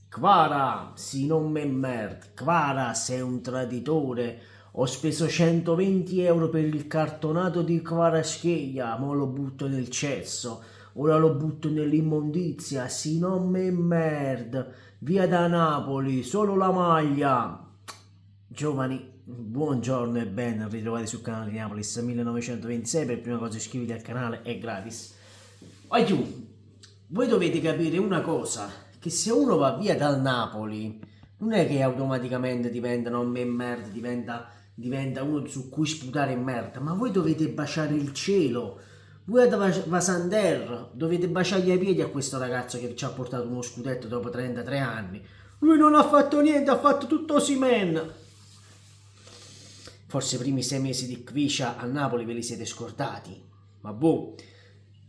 Kvara, sì non me merd, Kvara sei un traditore, ho speso 120 euro per il cartonato di Kvaratskhelia, mo lo butto nel cesso, ora lo butto nell'immondizia, sì non me merd, via da Napoli, solo la maglia. Giovani, buongiorno e ben ritrovati sul canale di Napolis 1926, per prima cosa iscriviti al canale, è gratis. Aiù, voi dovete capire una cosa, che se uno va via dal Napoli, non è che automaticamente diventa non me merda, diventa uno su cui sputare merda, ma voi dovete baciare il cielo. Voi a Vasander dovete baciargli i piedi a questo ragazzo che ci ha portato uno scudetto dopo 33 anni. Lui non ha fatto niente, ha fatto tutto Osimhen. Forse i primi 6 mesi di Kviscia a Napoli ve li siete scordati. Ma boh,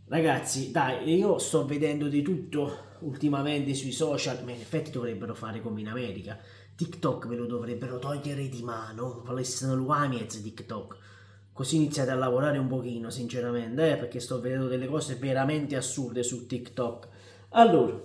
ragazzi, dai, io sto vedendo di tutto ultimamente sui social, ma in effetti dovrebbero fare come in America. TikTok ve lo dovrebbero togliere di mano, volessero l'Uamiez TikTok. Così iniziate a lavorare un pochino, sinceramente, perché sto vedendo delle cose veramente assurde su TikTok. Allora,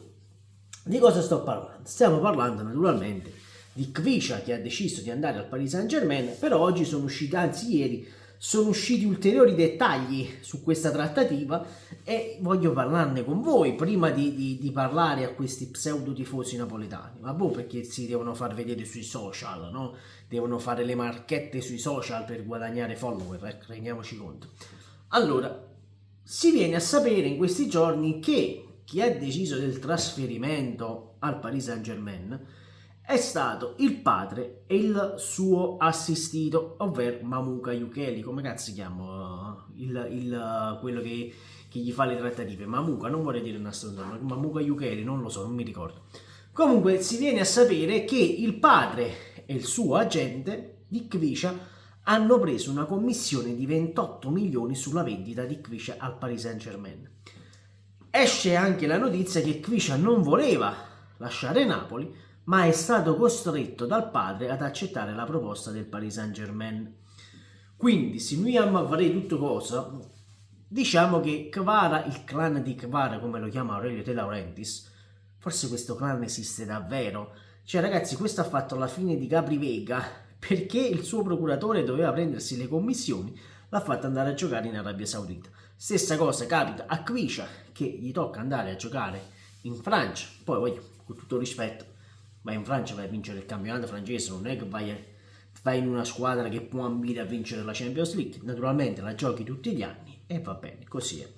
di cosa sto parlando? Stiamo parlando naturalmente di Kviscia che ha deciso di andare al Paris Saint-Germain, però oggi sono usciti, anzi ieri, sono usciti ulteriori dettagli su questa trattativa e voglio parlarne con voi prima di parlare a questi pseudo tifosi napoletani. Ma boh, perché si devono far vedere sui social, no? Devono fare le marchette sui social per guadagnare follower, ecco, rendiamoci conto. Allora, si viene a sapere in questi giorni che chi ha deciso del trasferimento al Paris Saint-Germain è stato il padre e il suo assistito, ovvero Mamuka Yukeli. Come cazzo si chiama quello che gli fa le trattative? Mamuka, non vorrei dire una stronzata, Mamuka Yukeli, non lo so, non mi ricordo. Comunque si viene a sapere che il padre e il suo agente di Kviscia hanno preso una commissione di 28 milioni sulla vendita di Kviscia al Paris Saint-Germain. Esce anche la notizia che Kviscia non voleva lasciare Napoli, ma è stato costretto dal padre ad accettare la proposta del Paris Saint-Germain. Quindi, se noi amiamo a fare tutto cosa, diciamo che Kvara, il clan di Kvara, come lo chiama Aurelio De Laurentiis, forse questo clan esiste davvero. Cioè, ragazzi, questo ha fatto la fine di Gabri Vega, perché il suo procuratore doveva prendersi le commissioni, l'ha fatto andare a giocare in Arabia Saudita. Stessa cosa capita a Kviscia, che gli tocca andare a giocare in Francia. Poi, voglio, con tutto rispetto, vai in Francia, vai a vincere il campionato francese, non è che vai in una squadra che può ambire a vincere la Champions League. Naturalmente la giochi tutti gli anni e va bene, così è.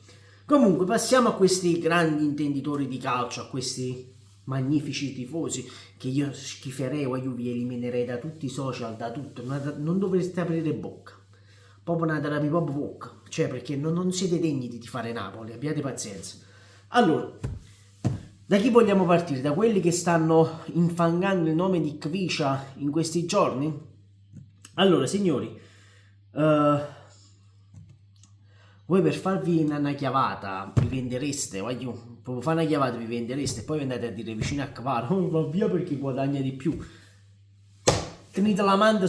Comunque passiamo a questi grandi intenditori di calcio, a questi magnifici tifosi che io schiferei o io vi eliminerei da tutti i social, da tutto, non dovreste aprire bocca, proprio una terapia proprio bocca, cioè perché non siete degni di tifare Napoli, abbiate pazienza. Allora, da chi vogliamo partire? Da quelli che stanno infangando il nome di Kviscia in questi giorni? Allora, signori, voi per farvi una chiavata vi vendereste, voglio, proprio fare una chiavata vi vendereste e poi andate a dire vicino a Kvara, oh, va via perché guadagna di più. Tenete l'amante,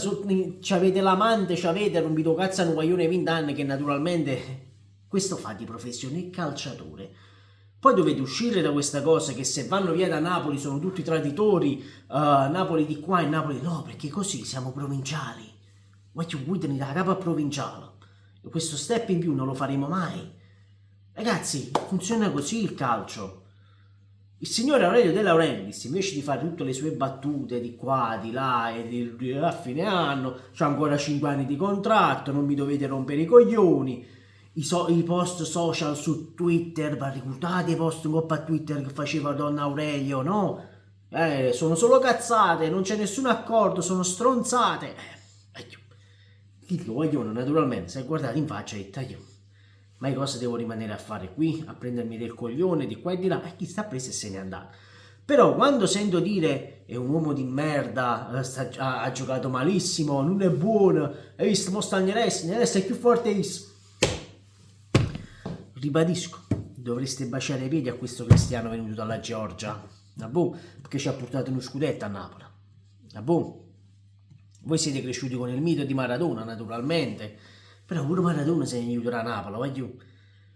c'avete l'amante, c'avete rompito cazzo a un guaglione 20 anni che naturalmente questo fa di professione il calciatore. Poi dovete uscire da questa cosa che se vanno via da Napoli sono tutti traditori, Napoli di qua e Napoli di no, perché così siamo provinciali. Voglio guidare da capo a provinciale. E questo step in più non lo faremo mai. Ragazzi, funziona così il calcio. Il signore Aurelio De Laurentiis, invece di fare tutte le sue battute di qua, di là e a fine anno, c'ha ancora 5 anni di contratto, non mi dovete rompere i coglioni. I post social su Twitter, ma ricordate i post in coppa a Twitter che faceva Donna Aurelio, no? Sono solo cazzate, non c'è nessun accordo, sono stronzate. Il coglione naturalmente si è guardato in faccia e ha detto io, ma cosa devo rimanere a fare qui? A prendermi del coglione di qua e di là? E chi sta preso e se n'è andato. Però quando sento dire è un uomo di merda, ha giocato malissimo, non è buono, hai visto, mo sta adesso è più forte is. Ribadisco, dovreste baciare i piedi a questo cristiano venuto dalla Georgia, perché ci ha portato uno scudetto a Napoli. Voi siete cresciuti con il mito di Maradona, naturalmente, però pure Maradona se ne aiuterà a Napoli, voglio.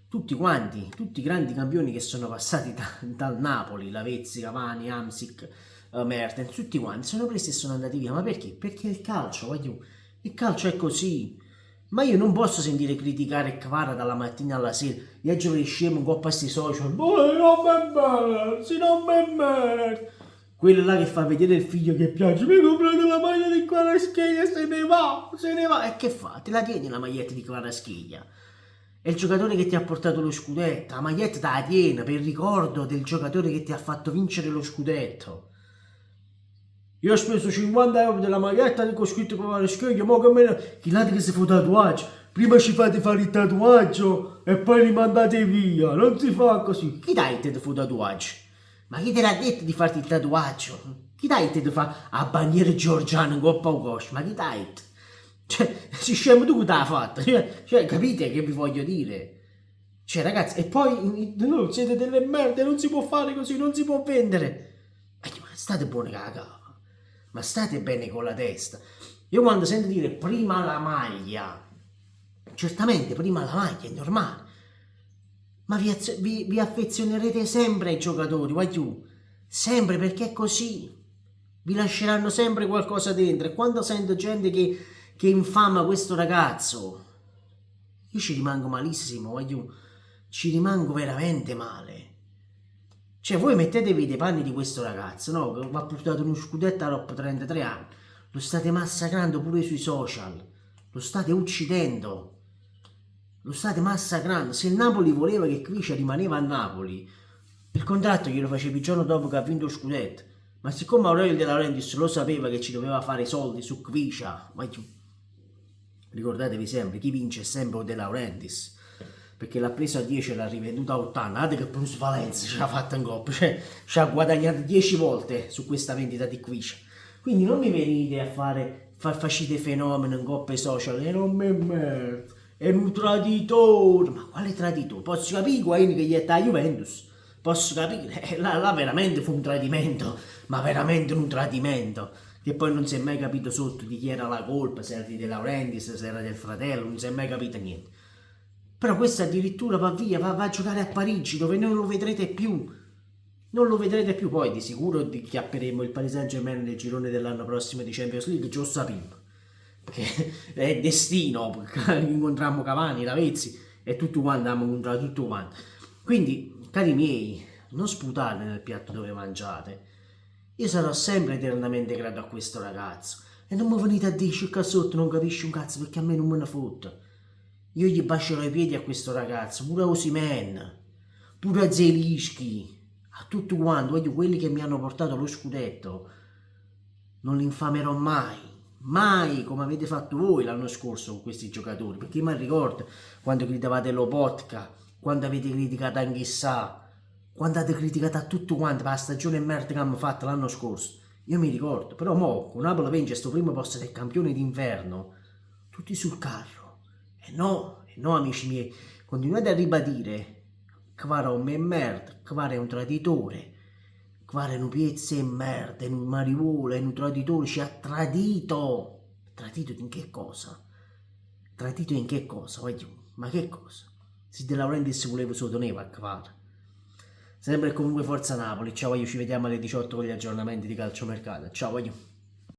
Tutti quanti, tutti i grandi campioni che sono passati dal Napoli, Lavezzi, Cavani, Hamsik, Mertens, tutti quanti sono presi e sono andati via. Ma perché? Perché il calcio, voglio, il calcio è così. Ma io non posso sentire criticare Kvara dalla mattina alla sera. Io gioco scemo in coppa a sti social. Boh, non mi merda, non mi merda. Quello là che fa vedere il figlio che piace. Mi comprate la maglia di Kvaratskhelia, se ne va, se ne va. E che fa? Te la tieni la maglietta di Kvaratskhelia? È il giocatore che ti ha portato lo scudetto. La maglietta te la tieni per ricordo del giocatore che ti ha fatto vincere lo scudetto. Io ho speso 50 euro della maglietta con scritto Kvaratskhelia, mo che me chi là che si fa tatuaggio, prima ci fate fare il tatuaggio e poi li mandate via, non si fa così. Chi dai te di fare tatuaggio? Ma chi te l'ha detto di farti il tatuaggio? Chi dai te di fare a bandiera georgiana in Coppa Ugosh? Ma chi dai te? Cioè, si scemo tu che t'ha fatto? Cioè, capite che vi voglio dire? Cioè, ragazzi, e poi no, siete delle merde, non si può fare così, non si può vendere. Ma state buone caga. Ma state bene con la testa. Io quando sento dire prima la maglia, certamente prima la maglia è normale, ma vi affezionerete sempre ai giocatori, voglio, sempre, perché è così. Vi lasceranno sempre qualcosa dentro. E quando sento gente che infama questo ragazzo, io ci rimango malissimo, voglio, ci rimango veramente male. Cioè, voi mettetevi dei panni di questo ragazzo, no? Che va portato uno scudetto a dopo 33 anni. Lo state massacrando pure sui social. Lo state uccidendo. Lo state massacrando. Se il Napoli voleva che Kviscia rimaneva a Napoli, il contratto glielo facevi il giorno dopo che ha vinto lo scudetto. Ma siccome Aurelio De Laurentiis lo sapeva che ci doveva fare soldi su Kviscia, ricordatevi sempre, chi vince è sempre De Laurentiis. Perché l'ha preso a 10 e l'ha rivenduta a 80. Guardate che Bruce Valenza ce l'ha fatta in coppa, cioè ci ha guadagnato 10 volte su questa vendita di Kviscia. Quindi non mi venite a facite fenomeno in coppe social, e non mi merda, è un traditore. Ma quale traditore? Posso capire quelli che gli è a Juventus, posso capire, là veramente fu un tradimento, ma veramente un tradimento. Che poi non si è mai capito sotto di chi era la colpa, se era di De Laurentiis, se era del fratello, non si è mai capito niente. Però questo addirittura va via, va a giocare a Parigi, dove non lo vedrete più. Non lo vedrete più. Poi di sicuro chiapperemo il Paris Saint-Germain nel girone dell'anno prossimo di Champions League, già lo sappiamo. Perché è destino, incontrammo Cavani, Lavezzi e tutto quanto, abbiamo incontrato tutto quanto. Quindi, cari miei, non sputate nel piatto dove mangiate. Io sarò sempre eternamente grato a questo ragazzo. E non mi venite a dire che sotto non capisci un cazzo, perché a me non me ne fotte. Io gli bacerò i piedi a questo ragazzo, pure a Osimhen, pure a Zelischi, a tutti quanti, voglio quelli che mi hanno portato lo scudetto. Non li infamerò mai, mai come avete fatto voi l'anno scorso con questi giocatori, perché io mi ricordo quando criticavate Lobotka, quando avete criticato Anghissà, quando avete criticato a tutti quanti per la stagione merda che hanno fatto l'anno scorso. Io mi ricordo, però mo, con Napoli vince questo primo posto del campione d'inverno, tutti sul carro. E no, amici miei, continuate a ribadire Kvara è un merda, Kvara è un traditore, Kvara è un piezza e merda, è un mariuolo, è un traditore, ci ha tradito. Tradito in che cosa? Tradito in che cosa? Ma che cosa? Se De Laurentiis voleva sosteneva a Kvara. Sempre e comunque forza Napoli, ciao, ci vediamo alle 18 con gli aggiornamenti di calciomercato, ciao.